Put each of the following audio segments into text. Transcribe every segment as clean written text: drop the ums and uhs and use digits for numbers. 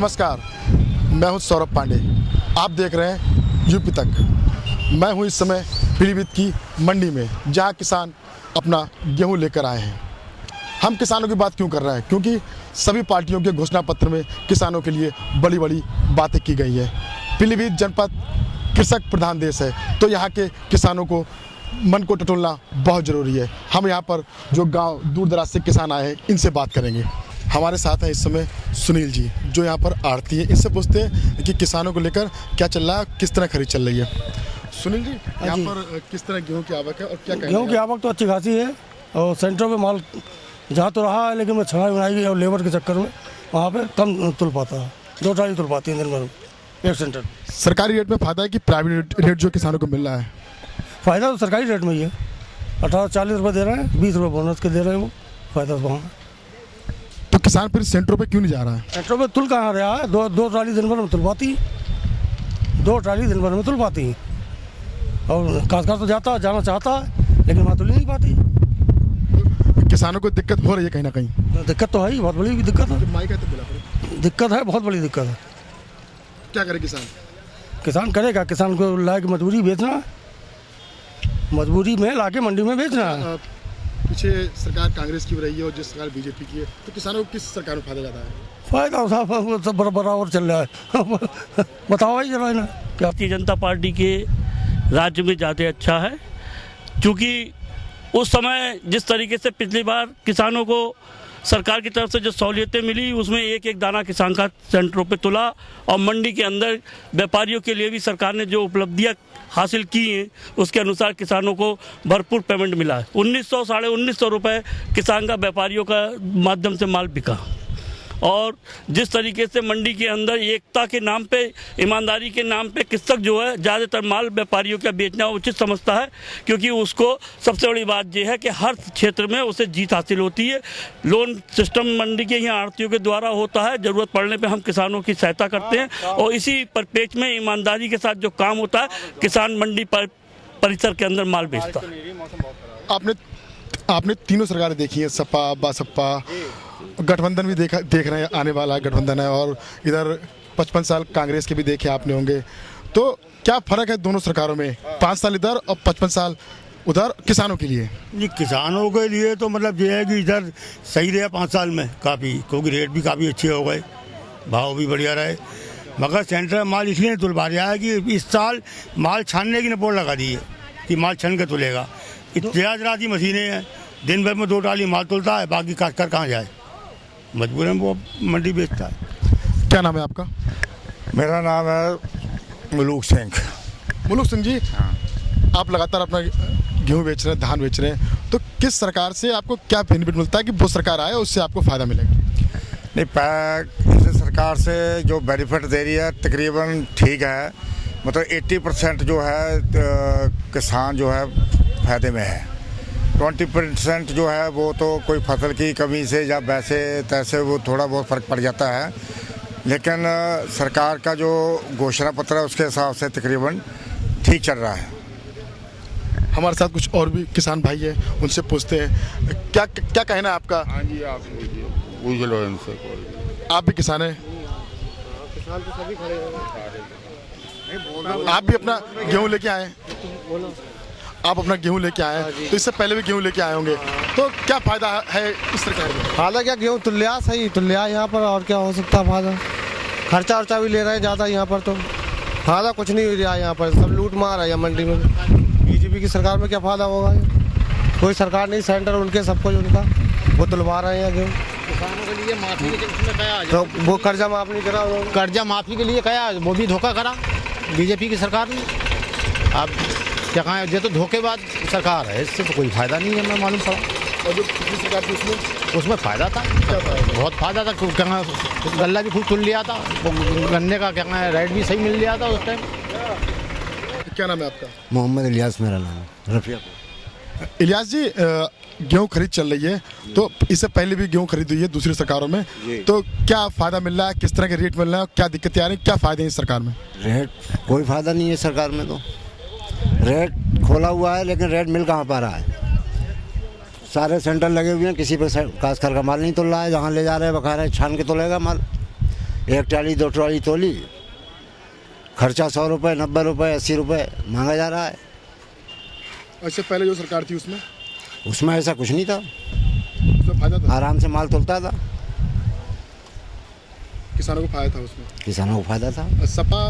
नमस्कार, मैं हूं सौरभ पांडे। आप देख रहे हैं यूपी तक। मैं हूं इस समय पीलीभीत की मंडी में, जहां किसान अपना गेहूं लेकर आए हैं। हम किसानों की बात क्यों कर रहे हैं? क्योंकि सभी पार्टियों के घोषणा पत्र में किसानों के लिए बड़ी बड़ी बातें की गई है। पीलीभीत जनपद कृषक प्रधान देश है, तो यहाँ के किसानों को मन को टटोलना बहुत ज़रूरी है। हम यहाँ पर जो गांव दूर दराज से किसान आए हैं, इनसे बात करेंगे। हमारे साथ हैं इस समय सुनील जी, जो यहाँ पर आड़ती है। इनसे पूछते हैं कि किसानों को लेकर क्या चल रहा है, किस तरह खरीद चल रही है। सुनील जी, यहाँ पर किस तरह गेहूं की आवक है और क्या गेहूं की आवक तो अच्छी खासी है और सेंटरों पे माल जहाँ तो रहा है, लेकिन मैं छनाई बनाई और लेबर के चक्कर में वहाँ पे कम तुल पाता है। 2 ट्राली तुल पाती है दिन भर एक सेंटर। सरकारी रेट में फ़ायदा है कि प्राइवेट रेट जो किसानों को मिल रहा है? फ़ायदा तो सरकारी रेट में ही है। 18-40 रुपये दे रहे हैं, 20 रुपये बोनस के दे रहे हैं, वो फ़ायदा तो वहाँ। तो किसान फिर सेंटरों पे क्यों नहीं जा रहा है? सेंटरों पे तुल कहाँ रहा है? दो ट्राली दिन भर में तुल पाती, 2 ट्राली दिन भर में तुल पाती है। और काशकार तो जाना चाहता है, लेकिन वहाँ तुल नहीं पाती। किसानों को दिक्कत हो रही है कहीं ना कहीं? दिक्कत तो है ही, बहुत बड़ी दिक्कत है। दिक्कत है, बहुत बड़ी दिक्कत है। क्या करे किसान? किसान करेगा, किसान को लाके मजबूरी बेचना, मजबूरी में लाके मंडी में बेचना। पीछे सरकार कांग्रेस की भी रही है और जिस सरकार बीजेपी की है, तो किसानों को किस सरकार में फायदा ज़्यादा है? फायदा सब बराबर चल रहा है। बताओ भाई जरा ना क्या। भारतीय जनता पार्टी के राज्य में ज़्यादा अच्छा है, क्योंकि उस समय जिस तरीके से पिछली बार किसानों को सरकार की तरफ से जो सहूलियतें मिली, उसमें एक एक दाना किसान का सेंटरों पे तुला, और मंडी के अंदर व्यापारियों के लिए भी सरकार ने जो उपलब्धियां हासिल की हैं, उसके अनुसार किसानों को भरपूर पेमेंट मिला है। 1900 साढ़े 1900 रुपये किसान का व्यापारियों का माध्यम से माल बिका। और जिस तरीके से मंडी के अंदर एकता के नाम पे, ईमानदारी के नाम पे कृषक जो है ज़्यादातर माल व्यापारियों का बेचना उचित समझता है, क्योंकि उसको सबसे बड़ी बात यह है कि हर क्षेत्र में उसे जीत हासिल होती है। लोन सिस्टम मंडी के यहाँ आड़तियों के द्वारा होता है, ज़रूरत पड़ने पे हम किसानों की सहायता करते हैं, और इसी परिप्रेक्ष्य में ईमानदारी के साथ जो काम होता है, किसान मंडी पर परिसर के अंदर माल बेचता है। आपने तीनों सरकारें देखी है, सपा बसपा, गठबंधन भी देख रहे हैं, आने वाला गठबंधन है, और इधर 55 साल कांग्रेस के भी देखे आपने होंगे। तो क्या फ़र्क है दोनों सरकारों में? 5 साल इधर और 55 साल उधर किसानों के लिए? जी, किसानों के लिए तो मतलब ये है कि इधर सही रहा 5 साल में काफ़ी, क्योंकि रेट भी काफ़ी अच्छे हो गए, भाव भी बढ़िया रहे। मगर सेंटर माल इसलिए नहीं तुल पा रहा है कि इस साल माल छानने की रिपोर्ट लगा दी है कि माल छन के तुलेगा। इतनी मशीनें हैं, दिन भर में 2 ट्राली माल तुलता है, बाकी काटकर कहाँ जाए, मजबूरन वो मंडी बेचता है। क्या नाम है आपका? मेरा नाम है मुलूक सिंह। मुलूक सिंह जी, आप लगातार अपना गेहूं बेच रहे हैं, धान बेच रहे हैं, तो किस सरकार से आपको क्या बेनिफिट मिलता है कि वो सरकार आए उससे आपको फ़ायदा मिलेगा? नहीं, इस सरकार से जो बेनिफिट दे रही है तकरीबन ठीक है, मतलब 80% जो है किसान जो है फ़ायदे में है। 20% जो है वो तो कोई फसल की कमी से या वैसे तैसे वो थोड़ा बहुत फ़र्क पड़ जाता है, लेकिन सरकार का जो घोषणा पत्र है उसके हिसाब से तकरीबन ठीक चल रहा है। हमारे साथ कुछ और भी किसान भाई हैं, उनसे पूछते हैं क्या कहना है आपका? हाँ जी, आप पूछ लो इनसे। आप भी किसान हैं? किसान तो सभी खड़े हैं। आप भी अपना गेहूं लेके आए? आप अपना गेहूं लेके आए हैं, तो इससे पहले भी गेहूं लेके आए होंगे, तो क्या फ़ायदा है इस सरकार में? फायदा क्या, गेहूँ तुल्या सही तुल्या यहाँ पर, और क्या हो सकता है फायदा? खर्चा वर्चा भी ले रहे हैं ज़्यादा यहाँ पर, तो फायदा कुछ नहीं हो रहा है यहाँ पर, सब लूट मार है यहाँ मंडी में। बीजेपी की सरकार में क्या फ़ायदा होगा? कोई सरकार नहीं, सेंटर उनके सब कुछ उनका, वो तुलवा रहे हैं गेहूँ। किसानों के लिए माफी के उसमें कया, तो वो कर्जा माफ नहीं करा उन्होंने। कर्जा माफी के लिए कया, वो भी धोखा करा बीजेपी की सरकार ने। अब क्या कहें, ये तो धोखेबाज सरकार है, इससे तो कोई फायदा नहीं है, मैं मालूम पड़ा। और जो पिछली सरकार थी उसमें फ़ायदा था, बहुत फ़ायदा था। क्या गल्ला भी खूब तुल लिया था, गन्ने का क्या कहें रेट भी सही मिल लिया था उस टाइम। क्या नाम है आपका? मोहम्मद इलियास मेरा नाम है, रफियापुर। इलियास जी, गेहूं खरीद चल रही है, तो इससे पहले भी गेहूं खरीद हुई है दूसरी सरकारों में, तो क्या फ़ायदा मिल रहा है? किस तरह के रेट मिल रहा है? क्या दिक्कतें आ रही हैं? क्या फ़ायदे हैं इस सरकार में? रेट कोई फ़ायदा नहीं है सरकार में, तो रेट खोला हुआ है, लेकिन रेट मिल कहाँ पा रहा है? सारे सेंटर लगे हुए हैं, किसी पर काशकार का माल नहीं तुल रहा है, जहाँ ले जा रहे हैं बखा रहे छान के तुलेगा माल। एक ट्राली 2 ट्राली तोली, खर्चा 100 रुपये, 90 रुपये, 80 रुपये मांगा जा रहा है। इससे पहले जो सरकार थी उसमें ऐसा कुछ नहीं था, उसमें फायदा था, आराम से माल तुलता था, किसानों को फायदा था उसमें। किसानों को फायदा था। सपा,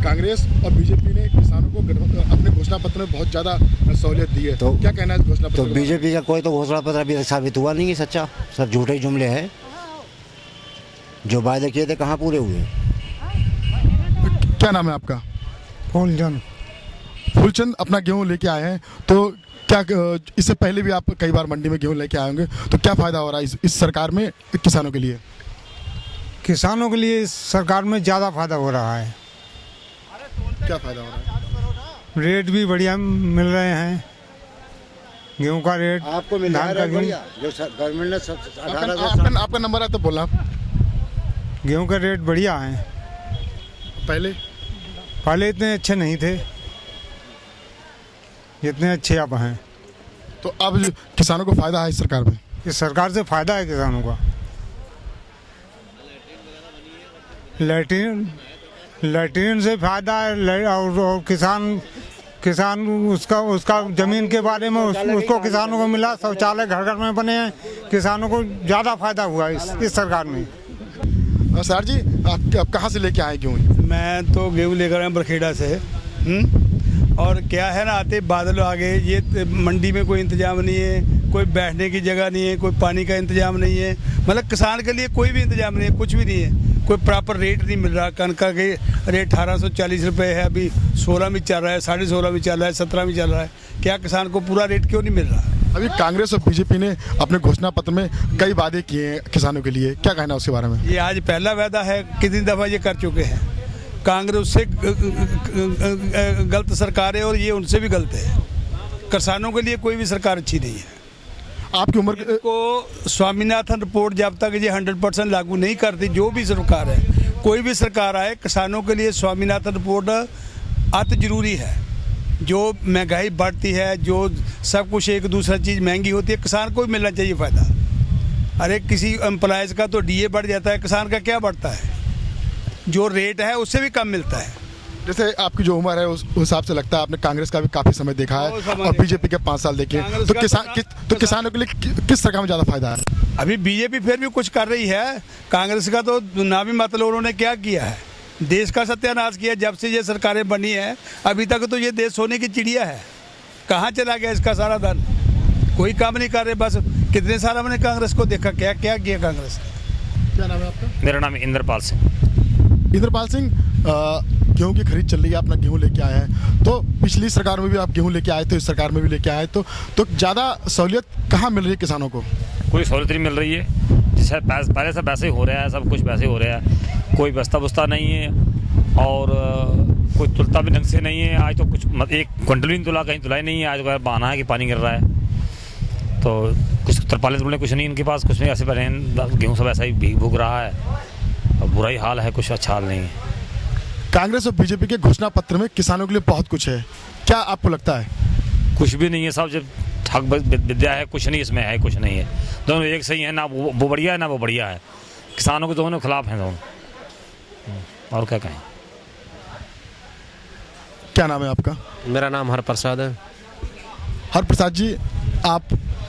कांग्रेस और बीजेपी ने किसानों को अपने घोषणा पत्र में बहुत ज़्यादा सहूलियत दी है। तो क्या कहना है इस घोषणा पत्र तो के बारे में? बीजेपी का कोई तो घोषणा पत्र अभी साबित हुआ नहीं है सच्चा, सब झूठे ही जुमले हैं। जो वायदे किए थे कहाँ पूरे हुए? क्या नाम है आपका? फूलचंद। फूलचंद अपना गेहूं लेके आए हैं, तो क्या इससे पहले भी आप कई बार मंडी में गेहूं लेके आए होंगे, तो क्या फ़ायदा हो रहा है इस सरकार में किसानों के लिए? किसानों के लिए इस सरकार में ज़्यादा फायदा हो रहा है। क्या फ़ायदा हो रहा है? रेट भी बढ़िया मिल रहे हैं, गेहूं का रेट आपको मिल धान रहा का है बढ़िया, जो गवर्नमेंट ने 18 आपका नंबर है तो बोलना। गेहूं का रेट बढ़िया है। पहले इतने अच्छे नहीं थे जितने अच्छे अब हैं। तो अब किसानों को फायदा है इस सरकार में? इस सरकार से फायदा है किसानों का। लैट्रीन से फायदा है, और किसान उसका जमीन के बारे में उसको किसानों को मिला, शौचालय घर घर में बने हैं, किसानों को ज़्यादा फायदा हुआ इस सरकार में। सर जी, आप कहाँ से लेके आए गेहूँ? मैं तो गेहूँ लेकर आया बरखेड़ा से। और क्या है ना, आते बादल आ गए, ये मंडी में कोई इंतजाम नहीं है, कोई बैठने की जगह नहीं है, कोई पानी का इंतजाम नहीं है, मतलब किसान के लिए कोई भी इंतजाम नहीं है, कुछ भी नहीं है, कोई प्रॉपर रेट नहीं मिल रहा। कनक का रेट 1840 रुपये है, अभी 16 में चल रहा है, 16.5 में चल रहा है, 17 में चल रहा है। क्या किसान को पूरा रेट क्यों नहीं मिल रहा? अभी कांग्रेस और बीजेपी ने अपने घोषणा पत्र में कई वादे किए हैं किसानों के लिए, क्या कहना है उसके बारे में? ये आज पहला वादा है, कितनी दफ़ा ये कर चुके हैं। कांग्रेस उससे गलत सरकार है और ये उनसे भी गलत है। किसानों के लिए कोई भी सरकार अच्छी नहीं है। आपकी उम्र को स्वामीनाथन रिपोर्ट जब तक ये 100% लागू नहीं करती, जो भी सरकार है, कोई भी सरकार आए, किसानों के लिए स्वामीनाथन रिपोर्ट अति जरूरी है। जो महंगाई बढ़ती है, जो सब कुछ एक दूसरा चीज़ महंगी होती है, किसान को भी मिलना चाहिए फ़ायदा। अरे किसी एम्प्लॉयज़ का तो डीए बढ़ जाता है, किसान का क्या बढ़ता है? जो रेट है उससे भी कम मिलता है। जैसे आपकी जो उम्र है उस हिसाब से लगता है आपने कांग्रेस का भी काफ़ी समय देखा है और बीजेपी के 5 साल देखे, तो किसानों के लिए किस सरकार में ज़्यादा फायदा है? अभी बीजेपी फिर भी कुछ कर रही है, कांग्रेस का तो ना भी मतलब उन्होंने क्या किया है, देश का सत्यानाश किया। जब से ये सरकारें बनी है अभी तक तो ये देश सोने की चिड़िया है। कहाँ चला गया इसका सारा धन? कोई काम नहीं कर रहे। बस कितने साल हमने कांग्रेस को देखा, क्या क्या किया कांग्रेस ने। क्या नाम है आपका? मेरा नाम इंद्रपाल सिंह। इंद्रपाल सिंह, गेहूं की खरीद चल रही है, अपना गेहूं लेके आया है, तो पिछली सरकार में भी आप गेहूं लेके आए थे, इस सरकार में भी लेके आए, तो ज़्यादा सहूलियत कहाँ मिल रही है किसानों को? कोई सहूलियत नहीं मिल रही है, जैसे पहले से वैसे ही हो रहा है, सब कुछ वैसे ही हो रहा है। कोई बस्ता बुस्ता नहीं है और कोई तुलता भी ढंग से नहीं है। आज तो कुछ एक क्विंटल भी नहीं तुला, कहीं तुला ही नहीं है। आज तो बहाना है कि पानी गिर रहा है, तो कुछ तरपालें तुलने कुछ नहीं इनके पास, कुछ नहीं। ऐसे बने गेहूँ सब ऐसा ही भीग भूग रहा है और बुरा ही हाल है, कुछ अच्छा हाल नहीं है। कांग्रेस और बीजेपी के घोषणा पत्र में किसानों के लिए बहुत कुछ है, क्या आपको लगता है? कुछ भी नहीं है, सब जब ठग विद्या है, कुछ नहीं इसमें है, कुछ नहीं है। दोनों एक सही है, ना वो बढ़िया है ना वो बढ़िया है। किसानों के दोनों खिलाफ हैं दोनों, और क्या कहें। क्या नाम है आपका? मेरा नाम हरप्रसाद है। हरप्रसाद जी, आप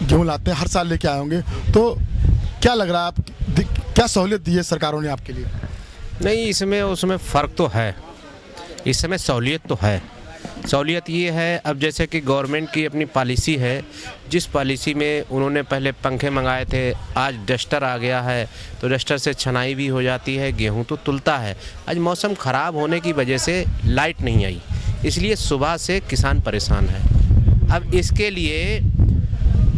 गेहूँ लाते हैं, हर साल लेके आए होंगे, तो क्या लग रहा है आप क्या सहूलियत दी है सरकारों ने आपके लिए? नहीं, इसमें उसमें फ़र्क तो है। इस समय सहूलियत तो है। सहूलियत ये है, अब जैसे कि गवर्नमेंट की अपनी पॉलिसी है, जिस पॉलिसी में उन्होंने पहले पंखे मंगाए थे, आज डस्टर आ गया है, तो डस्टर से छनाई भी हो जाती है, गेहूं तो तुलता है। आज मौसम ख़राब होने की वजह से लाइट नहीं आई, इसलिए सुबह से किसान परेशान है। अब इसके लिए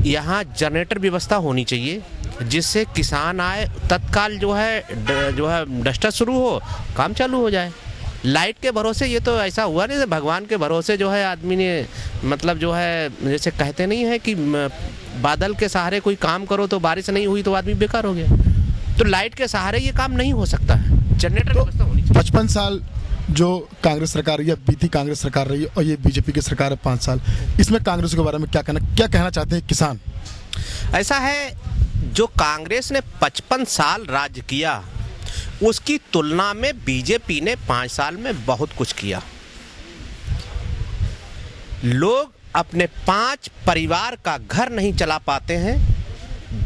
यहाँ जनरेटर व्यवस्था होनी चाहिए, जिससे किसान आए, तत्काल जो है डस्टर शुरू हो, काम चालू हो जाए। लाइट के भरोसे ये तो ऐसा हुआ नहीं, भगवान के भरोसे जो है आदमी ने, मतलब जो है जैसे कहते नहीं है कि बादल के सहारे कोई काम करो तो बारिश नहीं हुई तो आदमी बेकार हो गया, तो लाइट के सहारे ये काम नहीं हो सकता है। जनरेटर व्यवस्था होनी चाहिए। 55 साल जो कांग्रेस सरकार रही है, बीती कांग्रेस सरकार रही है, और ये बीजेपी की सरकार है 5 साल, इसमें कांग्रेस के बारे में क्या कहना चाहते हैं किसान? ऐसा है, जो कांग्रेस ने 55 साल राज्य किया, उसकी तुलना में बीजेपी ने 5 साल में बहुत कुछ किया। लोग अपने 5 परिवार का घर नहीं चला पाते हैं।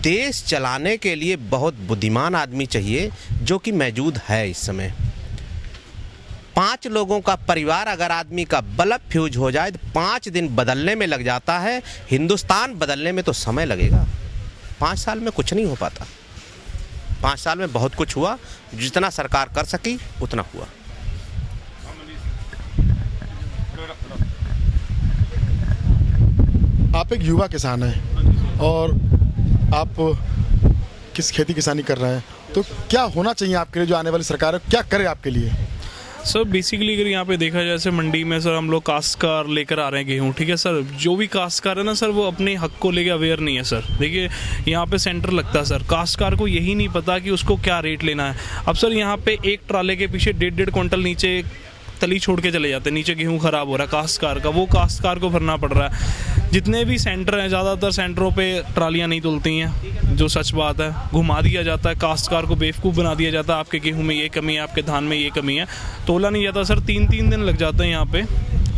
देश चलाने के लिए बहुत बुद्धिमान आदमी चाहिए, जो कि मौजूद है इस समय। 5 लोगों का परिवार अगर आदमी का बल्ब फ्यूज हो जाए तो 5 दिन बदलने में लग जाता है। हिंदुस्तान बदलने में तो समय लगेगा। 5 साल में कुछ नहीं हो पाता। 5 साल में बहुत कुछ हुआ, जितना सरकार कर सकी उतना हुआ। आप एक युवा किसान हैं और आप किस खेती किसानी कर रहे हैं, तो क्या होना चाहिए आपके लिए, जो आने वाली सरकार है क्या करे आपके लिए? सर बेसिकली अगर यहाँ पे देखा जाए, सर मंडी में सर हम लोग काश्तकार लेकर आ रहे हैं गेहूँ, ठीक है सर। जो भी काश्तकार है ना सर, वो अपने हक को लेके अवेयर नहीं है सर। देखिए यहाँ पे सेंटर लगता है सर, काश्तकार को यही नहीं पता कि उसको क्या रेट लेना है। अब सर यहाँ पे एक ट्राले के पीछे 1.5 क्विंटल नीचे तली छोड़ के चले जाते हैं, नीचे गेहूं खराब हो रहा है काश्तकार का, वो काश्तकार को भरना पड़ रहा है। जितने भी सेंटर हैं, ज़्यादातर सेंटरों पे ट्रालियां नहीं तुलती हैं, जो सच बात है। घुमा दिया जाता है, काश्तकार को बेवकूफ़ बना दिया जाता है, आपके गेहूं में ये कमी है, आपके धान में ये कमी है। तोला नहीं जाता सर, 3-3 दिन लग जाते हैं यहाँ पे,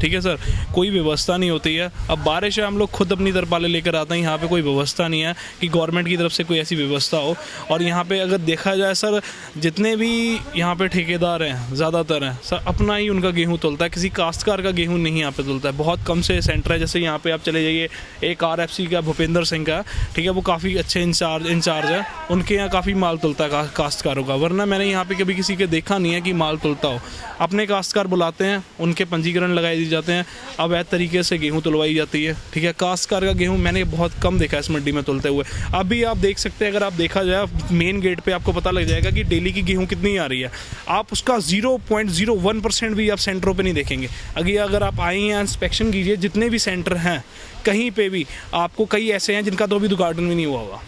ठीक है सर। कोई व्यवस्था नहीं होती है। अब बारिश है, हम लोग खुद अपनी तरपाले लेकर आते हैं, यहाँ पे कोई व्यवस्था नहीं है कि गवर्नमेंट की तरफ से कोई ऐसी व्यवस्था हो। और यहाँ पे अगर देखा जाए सर, जितने भी यहाँ पे ठेकेदार हैं, ज़्यादातर हैं सर, अपना ही उनका गेहूँ तुलता है, किसी काश्तकार का गेहूँ नहीं यहाँ पे तुलता है। बहुत कम से सेंटर है, जैसे यहाँ पे आप चले जाइए, एक RFC का भूपेंद्र सिंह का, ठीक है, वो काफ़ी अच्छे इंचार्ज है, उनके यहाँ काफ़ी माल तुलता है काश्तकारों का। वरना मैंने यहाँ पे कभी किसी के देखा नहीं है कि माल तुलता हो। अपने काश्तकार बुलाते हैं, उनके पंजीकरण लगाए जाते हैं, अवैध तरीके से गेहूं तुलवाई जाती है, ठीक है। काश्तकार का गेहूं मैंने बहुत कम देखा है इस मंडी में तुलते हुए। अभी आप देख सकते हैं, अगर आप देखा जाए मेन गेट पे आपको पता लग जाएगा कि डेली की गेहूं कितनी आ रही है। आप उसका 0.01% भी आप सेंटरों पे नहीं देखेंगे। अगर आप आए हैं, इंस्पेक्शन कीजिए, जितने भी सेंटर हैं कहीं पे भी आपको कई ऐसे हैं जिनका तो अभी उद्घाटन भी नहीं हुआ होगा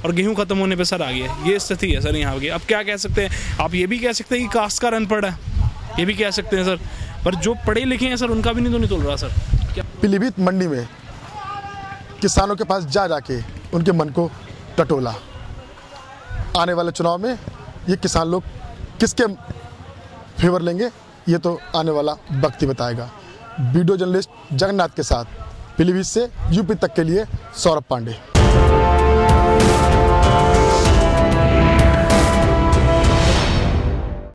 और गेहूं खत्म होने पे सर आ गया। ये स्थिति है सर यहाँ की। अब क्या कह सकते हैं, आप ये भी कह सकते हैं कि काश्तकार अनपढ़ है, ये भी कह सकते हैं सर, पर जो पढ़े लिखे हैं सर, उनका भी नहीं तोल रहा सर। क्या पीलीभीत मंडी में किसानों के पास जा जाके उनके मन को टटोला। आने वाले चुनाव में ये किसान लोग किसके फेवर लेंगे, ये तो आने वाला वक्त ही बताएगा। वीडियो जर्नलिस्ट जगन्नाथ के साथ पीलीभीत से यूपी तक के लिए सौरभ पांडे।